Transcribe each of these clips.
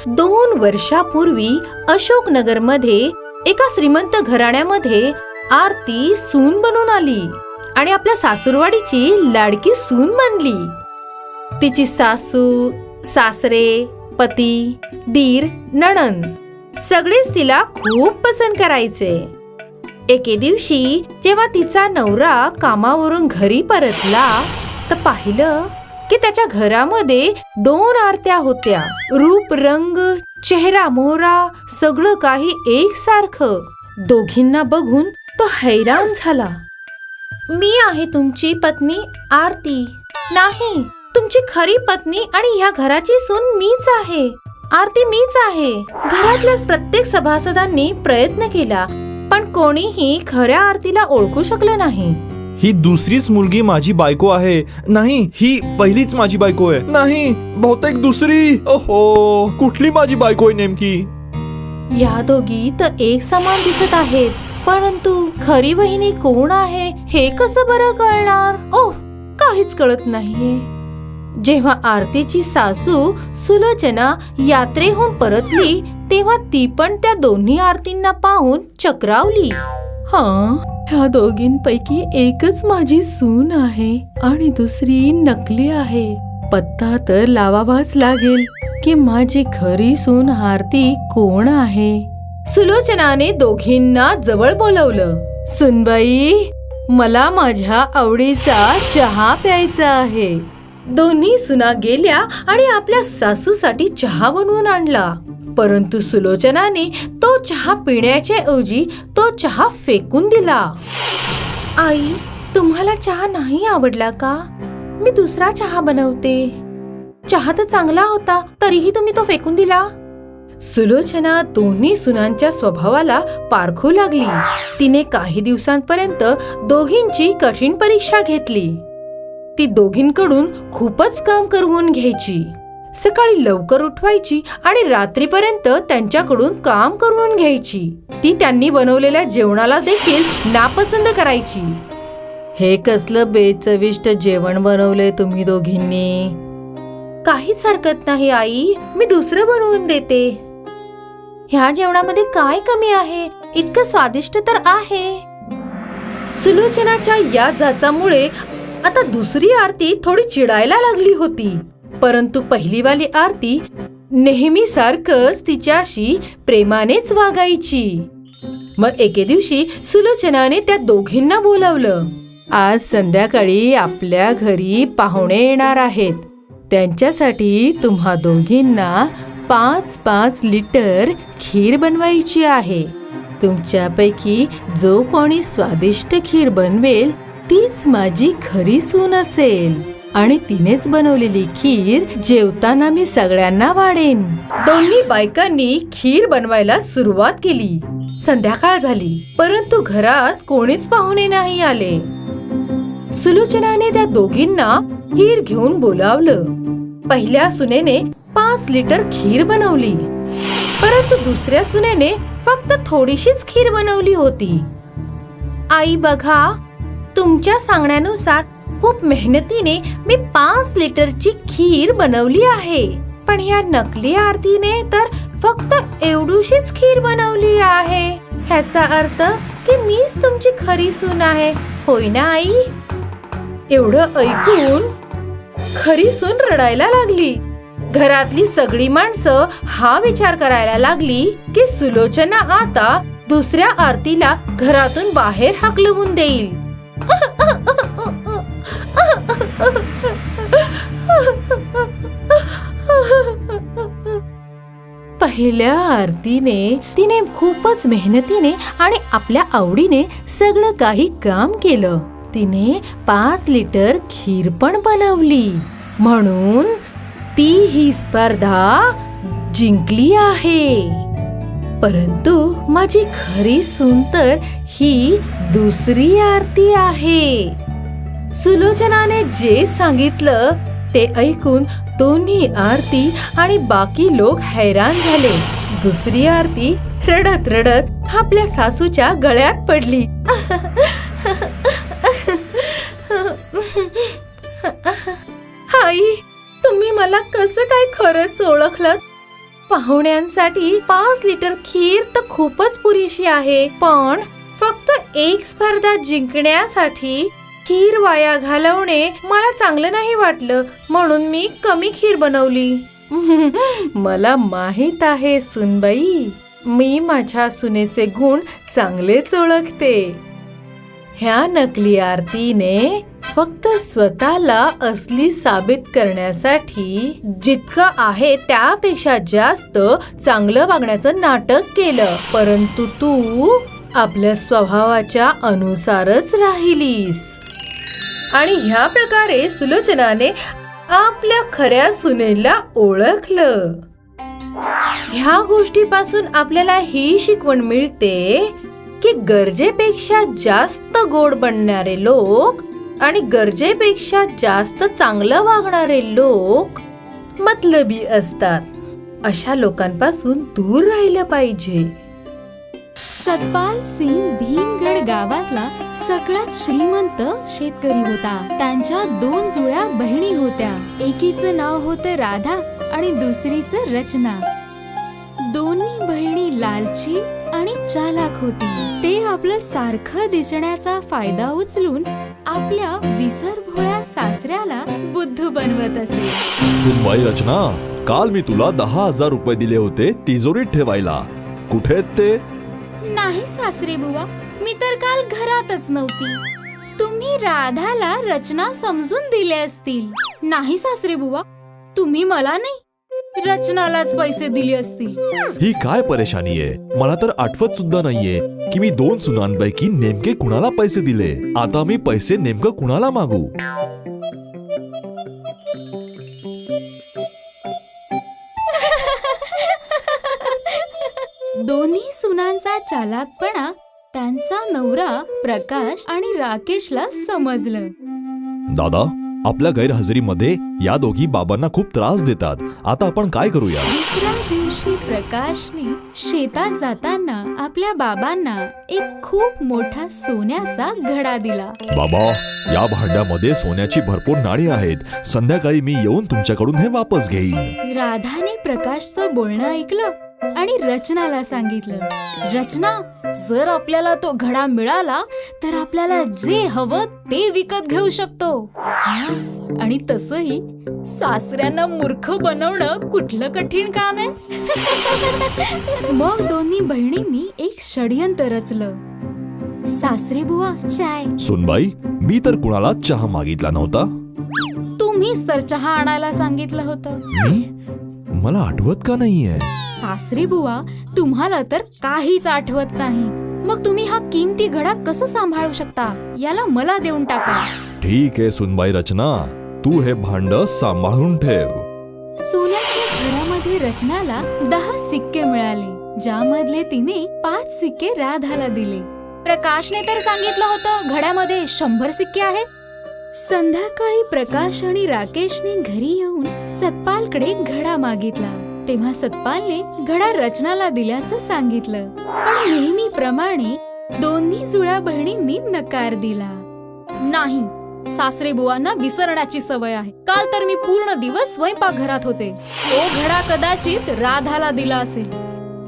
2 वर्षापूर्वी अशोकनगरमध्ये एका श्रीमंत घराण्यामध्ये आरती सून बनून आली आणि आपल्या सासूरवाडीची लाडकी सून बनली. तिची सासू, सासरे, पती, दीर, नणंद सगळेच तिला खूप पसंत करायचे. एके दिवशी जेव्हा तिचा नवरा कामावरून घरी परतला तर पाहिलं की त्याच्या घरामध्ये 2 आरत्या होत्या. रूप, रंग, चेहरा मोहरा सगळं काही एकसारखं. दोघींना बघून तो हैराण झाला. मी आहे तुमची पत्नी आरती. नाही, तुमची खरी पत्नी आणि ह्या घराची सून मीच आहे. आरती मीच आहे. घरातल्या प्रत्येक सभासदांनी प्रयत्न केला पण कोणीही खऱ्या आरतीला ओळखू शकलं नाही. ही दुसरीच मुलगी माझी बायको आहे. नाही, ही पहिलीच माझी बायको आहे. नाही, बहुतेक दुसरी. ओहो, कुठली माझी बायको आहे नेमकी? या दोघी तर एक समान दिसत आहेत, परंतु खरी वहिनी कोण आहे हे कसं बरं कळणार? ओह, काहीच कळत नाहीये. जेव्हा आरतीची सासू सुलोचना यात्रेहून परतली तेव्हा ती पण त्या दोन्ही आरतींना पाहून चक्रावली. ह्या दोघींपैकी एकच माझी सून आहे आणि दुसरी नकली आहे. पत्ता तर लावावाच लागेल की माझी खरी सून आरती कोण आहे. सुलोचनाने दोघींना जवळ बोलवलं. सुनबाई, मला माझ्या आवडीचा चहा प्यायचा आहे. दोन्ही सुना गेल्या आणि आपल्या सासूसाठी चहा बनवून आणला. परंतु सुलोचनाने तो चहा पिण्याच्या ऐवजी तो चहा फेकून दिला. आई, तुम्हाला चहा नाही आवडला का? मी दुसरा चहा बनवते. चहा तर चांगला होता, तरीही तुम्ही तो फेकून दिला. सुलोचना दोन्ही सुनांच्या स्वभावाला पारखू लागली. तिने काही दिवसांपर्यंत दोघींची कठीण परीक्षा घेतली. ती दोघींकडून खूपच काम करवून घ्यायची. सकाळी लवकर उठवायची आणि रात्रीपर्यंत त्यांच्याकडून काम करवून घ्यायची. ती त्यांनी बनवलेल्या जेवणाला देखील नापसंत करायची. हे कसलं बेचविष्ट जेवण बनवले तुम्ही दोघींनी? काहीच हरकत नाही आई, मी दुसरं बनवून देते. ह्या जेवणामध्ये काय कमी आहे? इतकं स्वादिष्ट तर आहे. सुलोचनाच्या या जाचामुळे आता दुसरी आरती थोडी चिडायला लागली होती. परंतु पहिलीवाली आरती नेहमी सारखंच तिच्याशी प्रेमानेच वागायची. मग एके दिवशी सुलोचनाने त्या दोघींना बोलावलं. आज संध्याकाळी आपल्या घरी पाहुणे येणार आहेत. त्यांच्यासाठी तुम्हा दोघींना 5-5 लिटर खीर बनवायची आहे. तुमच्यापैकी जो कोणी स्वादिष्ट खीर बनवेल तीच माझी खरी सून असेल आणि तिनेच बनवलेली खीर जेवताना मी सगळ्यांना वाढेन. दोन्ही बायकांनी खीर बनवायला सुरुवात केली. संध्याकाळ झाली परंतु घरात कोणीच पाहुणे नाही आले. सुलोचनाने त्या दोघींना खीर घेऊन बोलावलं. पहिल्या सुनेने 5 लिटर खीर बनवली, परंतु दुसऱ्या सुनेने फक्त थोडीशीच खीर बनवली होती. आई बघा, तुमच्या सांगण्यानुसार खूप मेहनतीने मी 5 लिटरची खीर बनवली आहे, पण या नकली आरतीने तर फक्त एवढीशीच खीर बनवली आहे. ह्याचा अर्थ की मीच तुमची खरी सून आहे, होय ना आई? एवढं ऐकून खरी सून रडायला लागली. घरातली सगळी माणसं हा विचार करायला लागली की सुलोचना आता दुसऱ्या आरतीला घरातून बाहेर हाकलवून देईल. पहिल्या आरतीने तिने खूपच मेहनतीने आणि आपल्या आवडीने सगळं काही काम केलं. तिने 5 लिटर खीर पण बनवली म्हणून ती ही स्पर्धा जिंकली आहे. परंतु माझी खरी सून तर ही दुसरी आरती आहे. सुलोचनाने जे सांगितलं ते ऐकून दोन्ही आरती आणि बाकी लोक हैराण झाले. दुसरी आरती रडत रडत आपल्या सासूच्या गळ्यात पडली. आई, तुम्ही मला कसं काय खरंच ओळखलं? पाहुण्यांसाठी 5 लिटर खीर तर खूपच पुरेशी आहे, पण फक्त एक स्पर्धा जिंकण्यासाठी खीर वाया घालवणे मला चांगलं नाही वाटलं, म्हणून मी कमी खीर बनवली. मला माहित आहे सुनबाई, मी माझ्या सुनेचे गुण चांगलेच ओळखते. ह्या नकली आरतीने फक्त स्वतःला असली साबित करण्यासाठी जितकं आहे त्यापेक्षा जास्त चांगलं वागण्याचं नाटक केलं, परंतु तू आपल्या स्वभावाच्या अनुसारच राहिलीस. आणि ह्या प्रकारे सुलोचनाने आपल्या खऱ्या सुनेला ओळखलं. ह्या गोष्टीपासून आपल्याला ही शिकवण मिळते की गरजेपेक्षा जास्त गोड बनणारे लोक आणि गरजेपेक्षा जास्त चांगलं वागणारे लोक मतलबी असतात. अशा लोकांपासून दूर राहिलं पाहिजे. सतपाल सिंग भीमगड गावातला सगळ्यात श्रीमंत शेतकरी होता. त्यांच्या 2 जुळ्या बहिणी होत्या. एकीचं नाव होतं राधा आणि दुसरीचं रचना. दोन्ही बहिणी लालची आणि चालाक होती. ते आपलं सारखं दिसण्याचा फायदा उचलून आपल्या विसरभोळ्या सासऱ्याला बुद्धू बनवत असे. सुनबाई रचना, काल मी तुला 10,000 रुपये दिले होते तिजोरीत ठेवायला. कुठे आहेत ते? नाही सासरे बुवा, मी तर काल घरातच नव्हती. तुम्ही राधाला रचना समजून दिले असतील. नाही सासरे बुवा, तुम्ही मला नाही, रचनालाच पैसे दिले असतील. ही काय परेशानी आहे? मला तर आठवत सुद्धा नाहीये की मी 2 सुनांपैकी नेमके कुणाला पैसे दिले. आता मी पैसे नेमकं कुणाला मागू? दोन्ही सुनांचा चालाकपणा त्यांचा नवरा प्रकाश आणि राकेशला समजलं. दादा, आपल्या गैरहजेरीमध्ये या दोघी बाबांना खूप त्रास देतात. आता आपण काय करूया? दुसऱ्या दिवशी प्रकाशने शेतात जाताना आपल्या बाबांना एक खूप मोठा सोन्याचा घडा दिला. बाबा, या भांड्यामध्ये सोन्याची भरपूर नाणी आहेत. संध्याकाळी मी येऊन तुमच्याकडून हे वापस घेईन. राधाने प्रकाशचं बोलणं ऐकलं आणि रचनाला सांगितलं, रचना, जर आपल्याला तो घडा मिळाला तर आपल्याला जे हवं ते विकत घेऊ शकतो. आणि तसंही सासऱ्यांना मूर्ख बनवणं कुठलं कठीण काम आहे. मग दोन्ही बहिणींनी एक षडयंत्र रचलं. सासरे बुवा, चाय. सुनबाई, मी तर कुणाला चहा मागितला नव्हता. तुम्हीच तर चहा आणायला सांगितलं होतं. मी? मला आठवत का नाहीये? सासरे बुवा, तुम्हाला तर काहीच आठवत नाही. मग तुम्ही हा किमती घडा कसं सांभाळू शकता? याला मला देऊन टाका. ठीक आहे सुनबाई रचना, तू हे भांड सांभाळून ठेव. सोन्याच्या घरामध्ये रचनाला 10 सिक्के मिळाले, ज्यामधले तिने 5 सिक्के राधाला दिले. प्रकाशने तर सांगितलं होतं घड्यामध्ये 100 सिक्के आहेत. संध्याकाळी प्रकाश आणि राकेशने घरी येऊन सतपालकडे घडा मागितला. तेव्हा सतपालने घडा रचनाला दिल्याचं सांगितलं, पण नेहमीप्रमाणे दोन्ही जुळ्या बहिणींनी नकार दिला. नाही, सासरे बुवांना विसरण्याची सवय आहे. काल तर मी पूर्ण दिवस स्वयंपाकघरात होते. तो घडा कदाचित राधाला दिला असेल.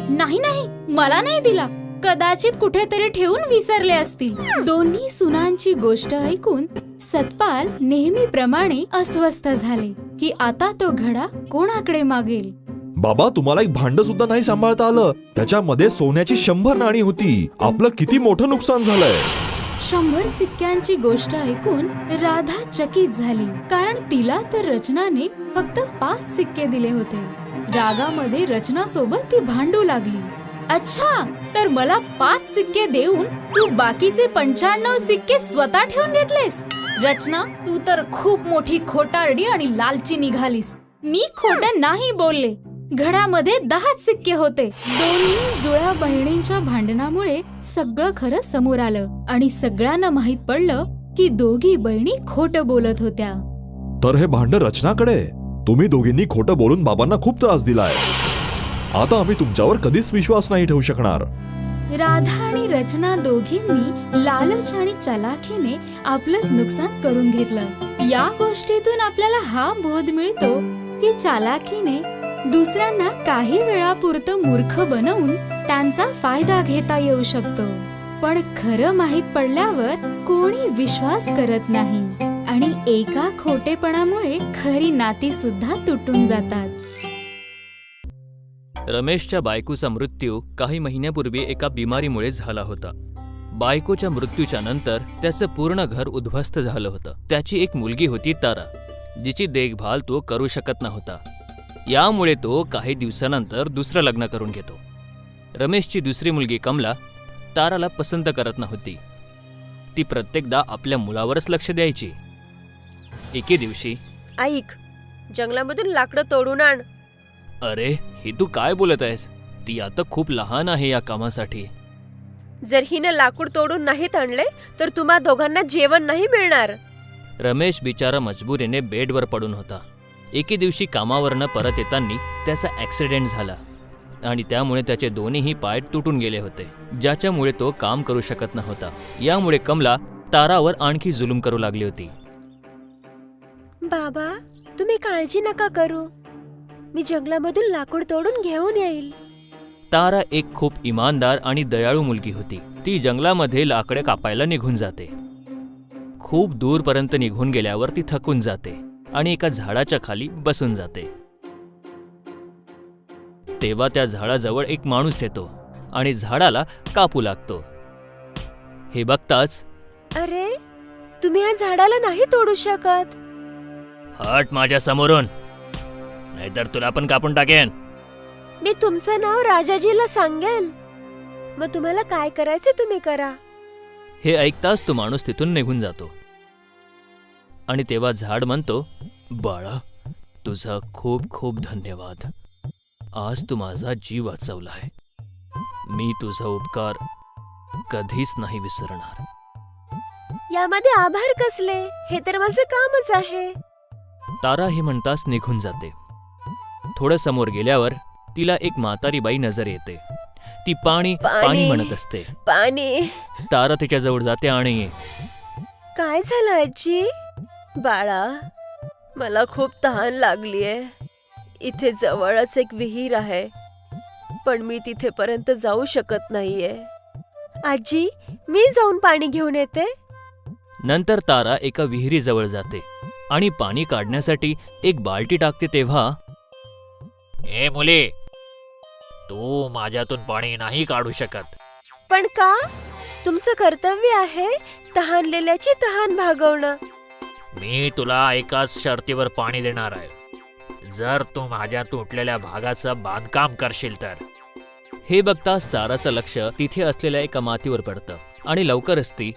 नाही नाही, मला नाही दिला. कदाचित कुठेतरी ठेवून विसरले असतील. दोन्ही सुनांची गोष्ट ऐकून सतपाल नेहमीप्रमाणे अस्वस्थ झाले की आता तो घडा कोणाकडे मागेल. बाबा, तुम्हाला एक भांड सुद्धा नाही सांभाळता आलं. त्याच्यामध्ये सोन्याची 100 नाणी होती. आपलं किती मोठं नुकसान झालंय. 100 सिक्क्यांची गोष्ट ऐकून राधा चकित झाली, कारण तिला तर रचनाने फक्त 5 सिक्के दिले होते. रागामध्ये रचना सोबत ती भांडू लागली. अच्छा, तर मला 5 सिक्के देऊन तू बाकीचे 95 सिक्के स्वतः ठेवून घेतलेस. रचना, तू तर खूप मोठी खोटारडी आणि लालची निघालीस. मी खोटं नाही बोलले. घड्यामध्ये 10 सिक्के होते. दोन्ही जुळ्या बहिणींच्या भांडणामुळे सगळं खरं समोर आलं आणि सगळ्यांना माहित पडलं की दोघी बहिणी खोटं बोलत होत्या. तर हे भांड रचनाकडे. तुम्ही दोघींनी खोटं बोलून बाबांना खूप त्रास दिलाय. आता आम्ही तुमच्यावर कधीच विश्वास नाही ठेवू शकणार. राधा आणि रचना दोघींनी लालच आणि चलाखीने आपलंच नुकसान करून घेतलं. या गोष्टीतून आपल्याला हा बोध मिळतो की चालाखीने दुसऱ्यांना काही वेळापुरतं मूर्ख बनवून त्यांचा फायदा घेता येऊ शकतो, पण खरं माहीत पडल्यावर कोणी विश्वास करत नाही आणि एका खोटेपणामुळे खरी नाती सुद्धा तुटून जातात. रमेशच्या बायकोचा मृत्यू काही महिन्यापूर्वी एका बिमारीमुळे झाला होता. बायकोच्या मृत्यूच्या नंतर त्याचं पूर्ण घर उद्ध्वस्त झालं होतं. त्याची एक मुलगी होती तारा, जिची देखभाल तो करू शकत नव्हता. यामुळे तो काही दिवसानंतर दुसरं लग्न करून घेतो. रमेशची दुसरी मुलगी कमला ताराला पसंत करत नव्हती. ती प्रत्येकदा आपल्या मुलावरच लक्ष द्यायची. एके दिवशी, ऐक, जंगलामधून लाकडं तोडून आण. अरे हे तू काय बोलत आहेस? ती आता खूप लहान आहे या कामासाठी. जर हिनं लाकूड तोडून नाहीत आणले तर तुम्हा दोघांना जेवण नाही मिळणार. रमेश बिचारा मजबुरीने बेडवर पडून होता. एके दिवशी कामावरनं परत येताना त्याचा ॲक्सिडेंट झाला आणि त्यामुळे त्याचे दोन्हीही पाय तुटून गेले होते, ज्याच्यामुळे तो काम करू शकत नव्हता. यामुळे कमला तारावर आणखी जुलूम करू लागली होती. बाबा, तुम्ही काळजी नका करू, मी जंगलामधून लाकूड तोडून घेऊन येईल. तारा एक खूप इमानदार आणि दयाळू मुलगी होती. ती जंगलामध्ये लाकडे कापायला निघून जाते. खूप दूरपर्यंत निघून गेल्यावर ती थकून जाते आणि एका झाडाच्या खाली बसून जाते. तेव्हा त्या झाडाजवळ एक माणूस येतो आणि झाडाला कापू लागतो. हे बघताच, अरे, तुम्ही या झाडाला नाही तोडू शकत. हट माझ्या समोरून, नाहीतर तुला पण कापून टाकेन. मी तुमचं नाव राजाजीला सांगेल, मग तुम्हाला काय करायचे तुम्ही करा. हे ऐकताच तो माणूस तिथून निघून जातो आणि तेव्हा झाड म्हणतो, बाळा, तुझा खूप खूप धन्यवाद. आज तू माझा जीव वाचवलाय. मी तुझा उपकार कधीच नाही विसरणार. यामध्ये आभार कसले, हे तर माझं कामच आहे. तारा हे म्हणताच निघून जाते. थोडं समोर गेल्यावर तिला एक म्हातारी बाई नजर येते. ती पाणी पाणी म्हणत असते. पाणी. तारा तिच्याजवळ जाते आणि, काय झालं आजी? बाळा, मला खूप तहान लागलीये. इथे जवळच एक विहीर आहे, पण मी तिथेपर्यंत जाऊ शकत नाहीये. आजी, मी जाऊन पाणी घेऊन येते. नंतर तारा एका विहिरीजवळ जाते आणि पाणी काढण्यासाठी एक बाल्टी टाकते. तेव्हा, ए मुले, तू माझ्यातून पाणी नाही काढू शकत. पण का? तुमचं कर्तव्य आहे तहानलेल्याची तहान भागवणं. मी तुला एकाच शर्तीवर पाणी देणार आहे, जर तू माझ्या तुटलेल्या भागाचं बांधकाम करशील तर. हे बघताच ताराचं लक्ष तिथे असलेल्या एका मातीवर पडतं आणि लवकरच ती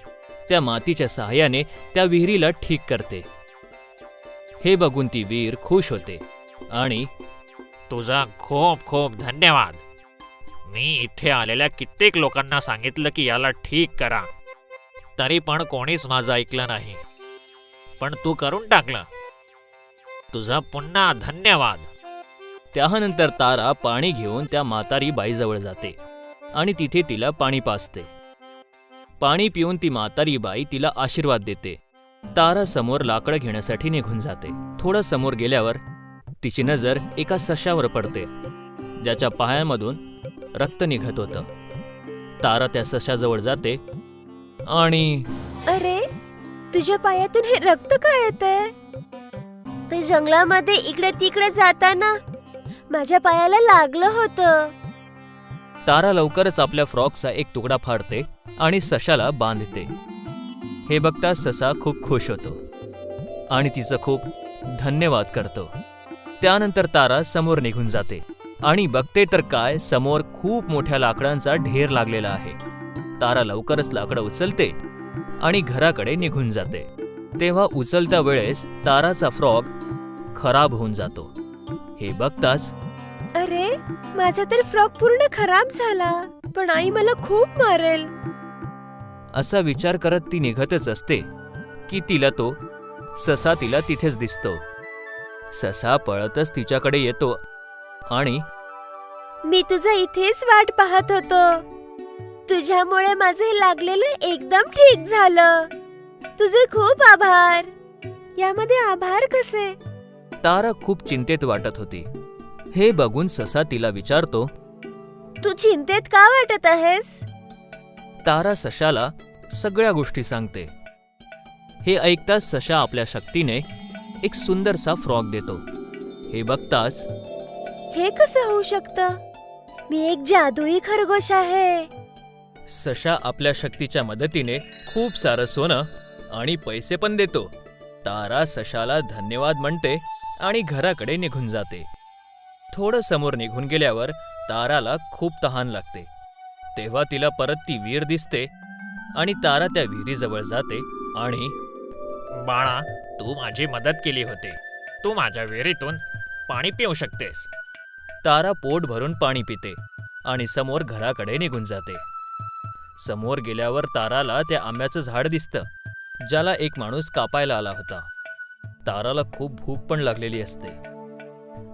त्या मातीच्या सहाय्याने त्या विहिरीला ठीक करते. हे बघून ती विहीर खुश होते आणि, तुझा खूप खूप धन्यवाद. मी इथे आलेल्या कित्येक लोकांना सांगितलं की याला ठीक करा, तरी पण कोणीच माझं ऐकलं नाही. पण तू करून टाकलं. तुझा पुन्हा धन्यवाद. त्यानंतर तारा पाणी घेऊन त्या म्हातारी बाईजवळ जाते आणि तिथे तिला पाणी पाजते. पाणी पिऊन ती म्हातारी बाई तिला आशीर्वाद देते. तारा समोर लाकडं घेण्यासाठी निघून जाते. थोडं समोर गेल्यावर तिची नजर एका सशावर पडते, ज्याच्या पायामधून रक्त निघत होतं. तारा त्या सशाजवळ जाते आणि, अरे, तुझ्या पायातून हे रक्त काय येते? ते जंगलामध्ये इकडे तिकडे जाताना माझ्या पायाला लागलं होतं. तारा लवकरच आपल्या फ्रॉकचा एक तुकडा फाडते आणि सशाला बांधते. हे बघता ससा खूप खुश होतो आणि तिचं खूप धन्यवाद करतो. त्यानंतर तारा समोर निघून जाते आणि बघते तर काय, समोर खूप मोठ्या लाकडांचा ढेर लागलेला आहे. तारा लवकरच लाकडं उचलते आणि घराकडे निघून जाते. तेव्हा उचलत्या वेळेस ताराचा फ्रॉक खराब होऊन जातो. हे बघताच, अरे, माझा तर फ्रॉक पूर्ण खराब झाला, पण आई मला खूप मारेल. असा विचार करत ती निघतच असते की तिला तो ससा तिला तिथेच दिसतो. ससा पळतच तिच्याकडे येतो आणि, मी तुझं इथेच वाट पाहत होतो. तुझ्यामुळे माझं हे लागलेलं एकदम ठीक झालं. तुझे खूप आभार. यामध्ये आभार कसे? तारा खूप चिंतेत वाटत होती. हे बघून ससा तिला विचारतो. तू चिंतेत का वाटत आहेस? तारा सशाला सगळ्या गोष्टी सांगते. हे ऐकताच सशा आपल्या शक्तीने एक सुंदरसा फ्रॉक देतो. हे बघताच हे कसं होऊ शकतं? मी एक जादुई खरगोश आहे. सशा आपल्या शक्तीच्या मदतीने खूप सारं सोनं आणि पैसे पण देतो. तारा सशाला धन्यवाद म्हणते आणि घराकडे निघून जाते. थोडं समोर निघून गेल्यावर ताराला खूप तहान लागते. तेव्हा तिला परत ती विहीर दिसते आणि तारा त्या विहिरीजवळ जाते आणि बाळा, तू माझी मदत केली होती. तू माझ्या विहिरीतून पाणी पिऊ शकतेस. तारा पोट भरून पाणी पिते आणि समोर घराकडे निघून जाते. समोर गेल्यावर ताराला त्या आंब्याचं झाड दिसतं, ज्याला एक माणूस कापायला आला होता. ताराला खूप भूक पण लागलेली असते.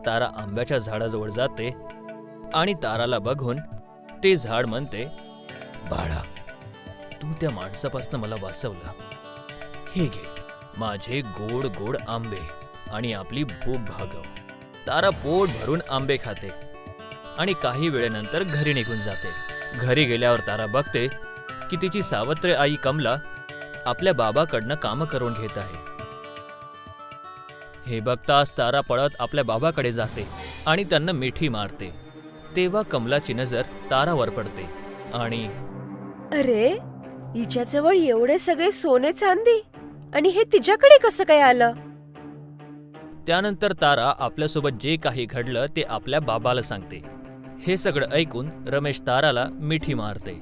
तारा आंब्याच्या झाडाजवळ जाते आणि ताराला बघून ते झाड म्हणते, बाळा, तू त्या माणसापासून मला वाचवलं. हे घे माझे गोड गोड आंबे आणि आपली भूक भागव. तारा पोट भरून आंबे खाते आणि काही वेळेनंतर घरी निघून जाते. घरी गेल्यावर तारा बघते की तिची सावत्र आई कमला आपल्या बाबाकडनं कामं करून घेत आहे. हे बघताच तारा पळत आपल्या बाबाकडे जाते आणि त्यांना मिठी मारते. तेव्हा कमलाची नजर तारावर पडते आणि अरे, हिच्याजवळ एवढे सगळे सोने चांदी, आणि हे तिच्याकडे कसं काय आलं? त्यानंतर तारा आपल्यासोबत जे काही घडलं ते आपल्या बाबाला सांगते. हे सगळं ऐकून रमेश ताराला मिठी मारते.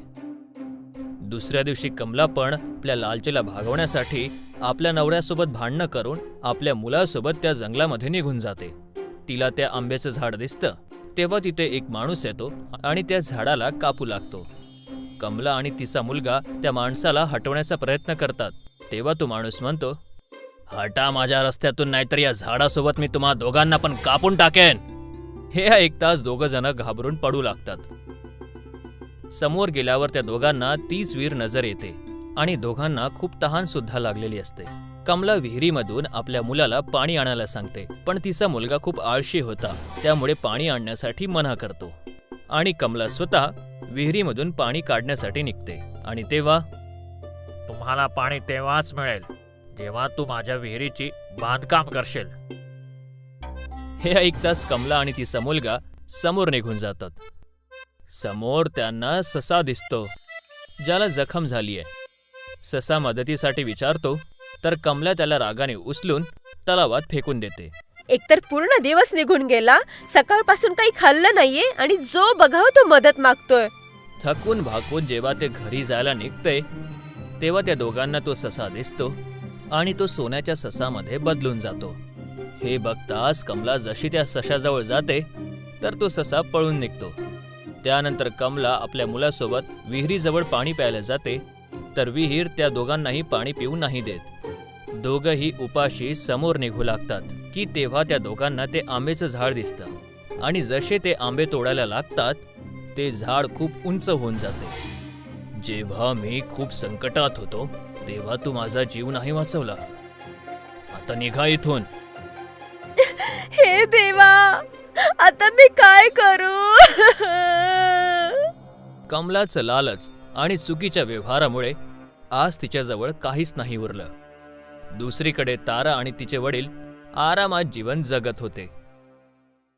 दुसऱ्या दिवशी कमला पण आपल्या लालचीला भागवण्यासाठी आपल्या नवऱ्यासोबत भांडणं करून आपल्या मुलासोबत त्या जंगलामध्ये निघून जाते. तिला त्या आंब्याचं झाड दिसतं. तेव्हा तिथे एक माणूस येतो आणि त्या झाडाला कापू लागतो. कमला आणि तिचा मुलगा त्या माणसाला हटवण्याचा प्रयत्न करतात. तेव्हा तो माणूस म्हणतो, हटा माझ्या रस्त्यातून, नाहीतर या झाडासोबत मी तुम्हा दोघांना पण कापून टाकेन. हे ऐकताच दोघं जण घाबरून पडू लागतात. समोर गेल्यावर त्या दोघांना तीच विहीर नजर येते आणि दोघांना खूप तहान सुद्धा लागलेली असते. कमला विहिरीमधून आपल्या मुलाला पाणी आणायला सांगते, पण तिचा मुलगा खूप आळशी होता, त्यामुळे पाणी आणण्यासाठी मना करतो आणि कमला स्वतः विहिरीमधून पाणी काढण्यासाठी निघते. आणि तेव्हा तुम्हाला पाणी तेव्हाच मिळेल जेव्हा तू माझ्या विहिरीची बांधकाम करशील. हे ऐकताच कमला आणि तिचा मुलगा समोर निघून जातात. समोर त्यांना ससा दिसतो, ज्याला जखम झालीये. ससा मदतीसाठी विचारतो, तर कमला त्याला रागाने उचलून तलावात फेकून देते. एकतर पूर्ण दिवस निघून गेला, सकाळपासून काही खाल्लं नाहीये, आणि जो बघाव तो मदत मागतोय. थकून भाकून जेव्हा ते घरी जायला निघते तेव्हा त्या दोघांना तो ससा दिसतो आणि तो सोन्याच्या ससामध्ये बदलून जातो. हे बघताच कमला जशी त्या सशाजवळ जाते तर तो ससा पळून निघतो. त्यानंतर कमला आपल्या मुलासोबत विहिरीजवळ पाणी प्यायला जाते, तर विहीर त्या दोघांनाही पाणी पिऊ नाही देत. दोघंही उपाशी समोर निघू लागतात की तेव्हा त्या दोघांना ते आंब्याचं झाड दिसतं आणि जसे ते आंबे तोडायला लागतात ते झाड खूप उंच होऊन जाते. जेव्हा मी खूप संकटात होतो तेव्हा तू माझा जीव नाही वाचवला. आता निघा इथून. हे देवा, आता मी काय करू? कमलाचं लालच आणि चुकीच्या व्यवहारामुळे आज तिच्याजवळ काहीच नाही उरलं. दुसरीकडे तारा आणि तिचे वडील आरामात जीवन जगत होते.